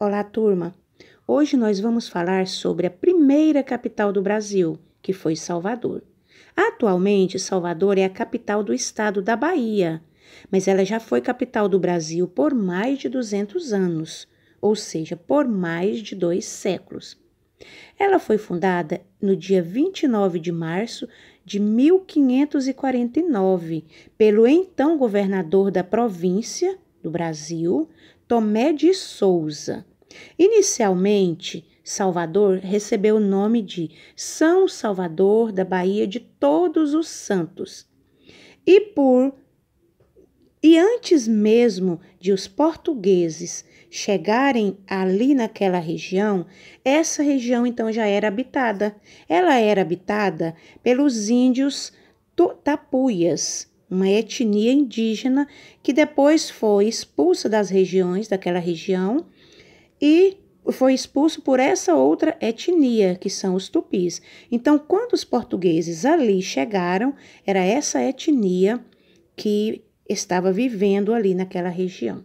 Olá, turma! Hoje nós vamos falar sobre a primeira capital do Brasil, que foi Salvador. Atualmente, Salvador é a capital do estado da Bahia, mas ela já foi capital do Brasil por mais de 200 anos, ou seja, por mais de 2 séculos. Ela foi fundada no dia 29 de março de 1549 pelo então governador da província do Brasil, Tomé de Souza. Inicialmente, Salvador recebeu o nome de São Salvador da Baía de Todos os Santos. E antes mesmo de os portugueses chegarem ali naquela região, essa região então já era habitada. Ela era habitada pelos índios tapuias, uma etnia indígena que depois foi expulsa daquela região e foi expulso por essa outra etnia, que são os tupis. Então, quando os portugueses ali chegaram, era essa etnia que estava vivendo ali naquela região.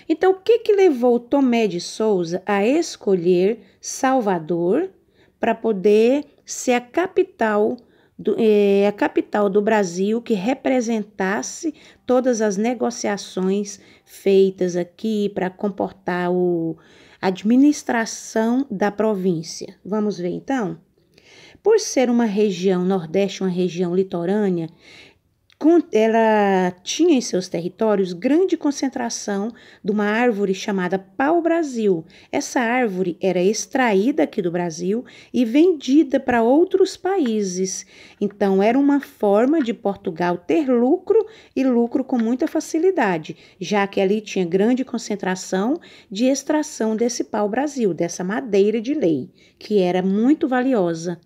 Então, o que levou Tomé de Souza a escolher Salvador para poder ser a capital do Brasil, que representasse todas as negociações feitas aqui para comportar a administração da província? Vamos ver então? Por ser uma região nordeste, uma região litorânea, ela tinha em seus territórios grande concentração de uma árvore chamada pau-brasil. Essa árvore era extraída aqui do Brasil e vendida para outros países. Então, era uma forma de Portugal ter lucro e lucro com muita facilidade, já que ali tinha grande concentração de extração desse pau-brasil, dessa madeira de lei, que era muito valiosa.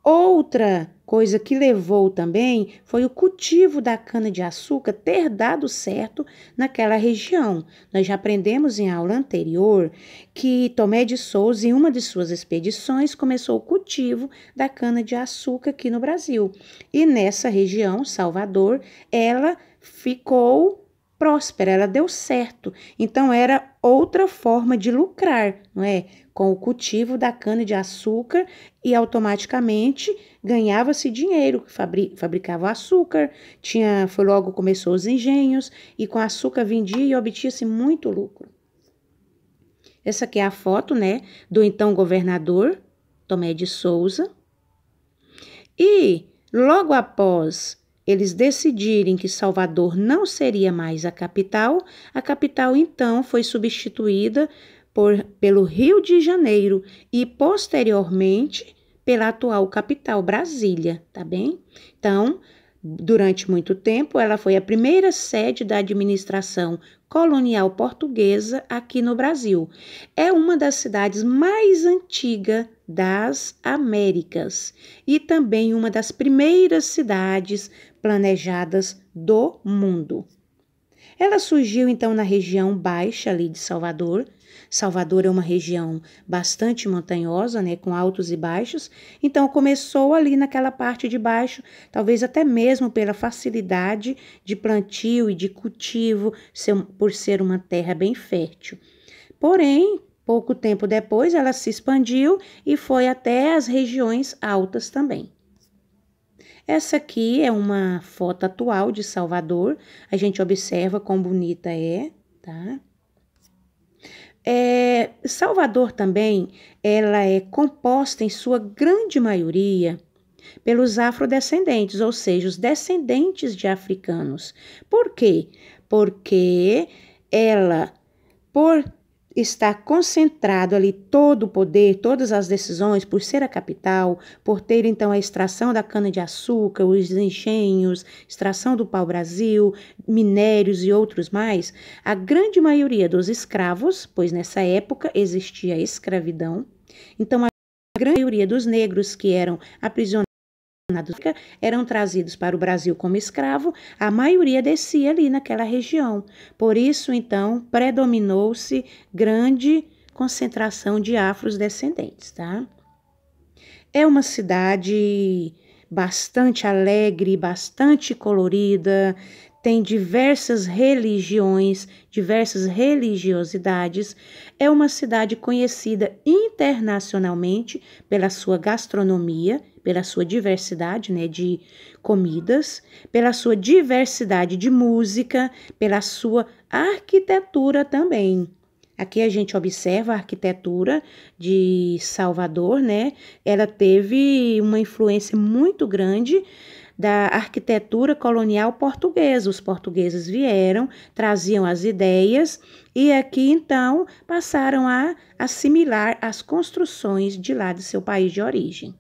Outra coisa que levou também foi o cultivo da cana-de-açúcar ter dado certo naquela região. Nós já aprendemos em aula anterior que Tomé de Souza, em uma de suas expedições, começou o cultivo da cana-de-açúcar aqui no Brasil. E nessa região, Salvador, ela ficou próspera, ela deu certo. Então, era outra forma de lucrar, não é? Com o cultivo da cana-de-açúcar e automaticamente ganhava-se dinheiro, fabricava açúcar, foi logo começou os engenhos e com açúcar vendia e obtinha-se muito lucro. Essa aqui é a foto, né, do então governador Tomé de Souza. E logo após eles decidirem que Salvador não seria mais a capital então foi substituída pelo Rio de Janeiro e, posteriormente, pela atual capital, Brasília, tá bem? Então, durante muito tempo, ela foi a primeira sede da administração colonial portuguesa aqui no Brasil. É uma das cidades mais antigas das Américas e também uma das primeiras cidades planejadas do mundo. Ela surgiu, então, na região baixa ali de Salvador. Salvador é uma região bastante montanhosa, né, com altos e baixos. Então, começou ali naquela parte de baixo, talvez até mesmo pela facilidade de plantio e de cultivo, por ser uma terra bem fértil. Porém, pouco tempo depois, ela se expandiu e foi até as regiões altas também. Essa aqui é uma foto atual de Salvador. A gente observa quão bonita é, tá? Salvador também, ela é composta em sua grande maioria pelos afrodescendentes, ou seja, os descendentes de africanos. Por quê? Porque ela, por estar concentrado ali todo o poder, todas as decisões, por ser a capital, por ter então a extração da cana-de-açúcar, os engenhos, extração do pau-brasil, minérios e outros mais, a grande maioria dos escravos, pois nessa época existia a escravidão, então a grande maioria dos negros que eram aprisionados eram trazidos para o Brasil como escravo, a maioria descia ali naquela região. Por isso, então, predominou-se grande concentração de afrodescendentes, tá? É uma cidade bastante alegre, bastante colorida, tem diversas religiões, diversas religiosidades. É uma cidade conhecida internacionalmente pela sua gastronomia, pela sua diversidade, né, de comidas, pela sua diversidade de música, pela sua arquitetura também. Aqui a gente observa a arquitetura de Salvador, né? Ela teve uma influência muito grande da arquitetura colonial portuguesa. Os portugueses vieram, traziam as ideias e aqui então passaram a assimilar as construções de lá de seu país de origem.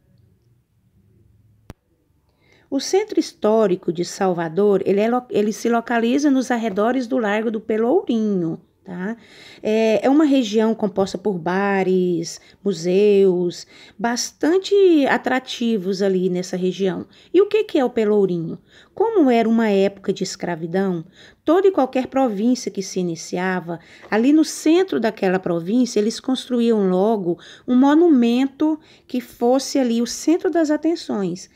O centro histórico de Salvador, ele se localiza nos arredores do Largo do Pelourinho, tá? É uma região composta por bares, museus, bastante atrativos ali nessa região. E o que é o Pelourinho? Como era uma época de escravidão, toda e qualquer província que se iniciava, ali no centro daquela província, eles construíam logo um monumento que fosse ali o centro das atenções.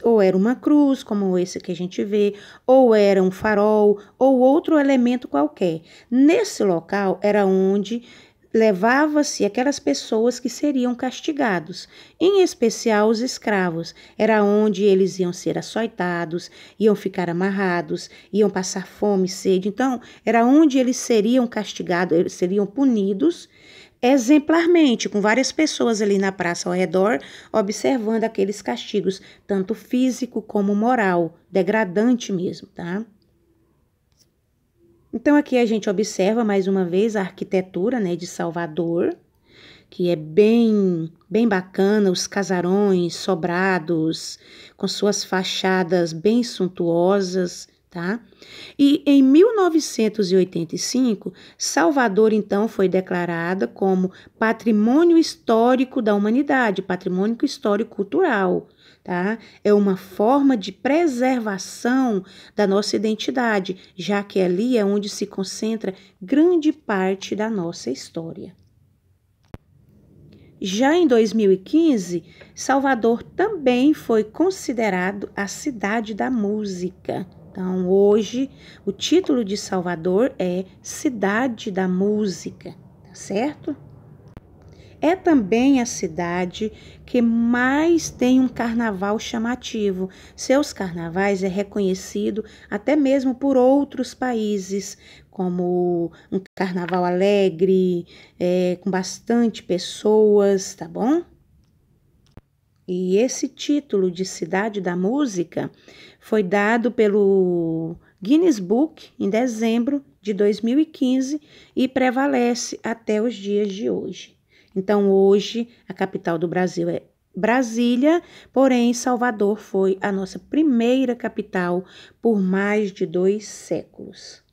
Ou era uma cruz, como esse que a gente vê, ou era um farol, ou outro elemento qualquer. Nesse local era onde levava-se aquelas pessoas que seriam castigados, em especial os escravos. Era onde eles iam ser açoitados, iam ficar amarrados, iam passar fome, sede. Então, era onde eles seriam castigados, eles seriam punidos exemplarmente, com várias pessoas ali na praça ao redor, observando aqueles castigos, tanto físico como moral, degradante mesmo, tá? Então, aqui a gente observa mais uma vez a arquitetura, né, de Salvador, que é bem bacana, os casarões sobrados, com suas fachadas bem suntuosas, tá? E em 1985, Salvador, então, foi declarada como Patrimônio Histórico da Humanidade, Patrimônio Histórico Cultural, tá? É uma forma de preservação da nossa identidade, já que ali é onde se concentra grande parte da nossa história. Já em 2015, Salvador também foi considerado a cidade da música. Então, hoje, o título de Salvador é Cidade da Música, tá certo? É também a cidade que mais tem um carnaval chamativo. Seus carnavais é reconhecido até mesmo por outros países, como um carnaval alegre, com bastante pessoas, tá bom? E esse título de Cidade da Música foi dado pelo Guinness Book em dezembro de 2015 e prevalece até os dias de hoje. Então, hoje, a capital do Brasil é Brasília, porém, Salvador foi a nossa primeira capital por mais de 2 séculos.